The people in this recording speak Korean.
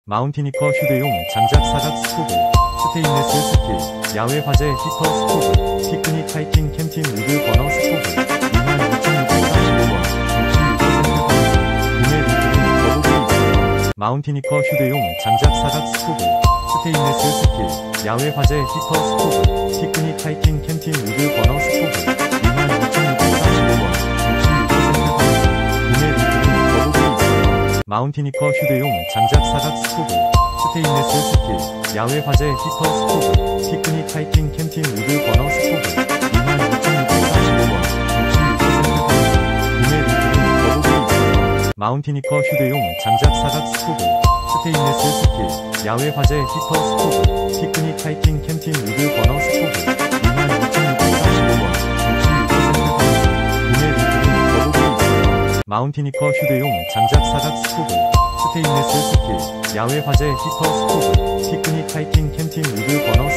마운티니커 휴대용 장작 사각 스토브, 스테인레스 스틸, 야외 화재 히터 스토브, 피크닉 하이킹 캠핑 우드 버너 스토브, 25,645원, 66% 할인, 구매 링크 등 더보기 있어요. 마운티니커 휴대용 장작 사각 스토브, 스테인레스 스틸, 야외 화재 히터 스토브, 피크닉 하이킹 캠핑 우드 버너 스토브, 25,645원, 66% 할인, 구매 링크 등 더보기 있어요. 마운티니커 휴대용 장작 사각 스토브, 스테인레스 스틸, 야외 화재 히터 스토브, 피크닉 하이킹 캠핑 우드 버너 스토브, 25,645원, 66% 할인, 구매 링크 등 더보기 있어요. 마운티니커 휴대용 장작 사각 스토브, 스테인레스 스틸, 야외 화재 히터 스토브, 피크닉 하이킹 캠핑 우드 버너 스토브, 25,645원, 66% 할인, 구매 링크 등 더보기 있어요. 마운티니커 휴대용 장작 사각 스토브, 스테인레스 스틸, 야외 화재 히터 스토브, 피크닉 하이킹 캠핑 우드 버너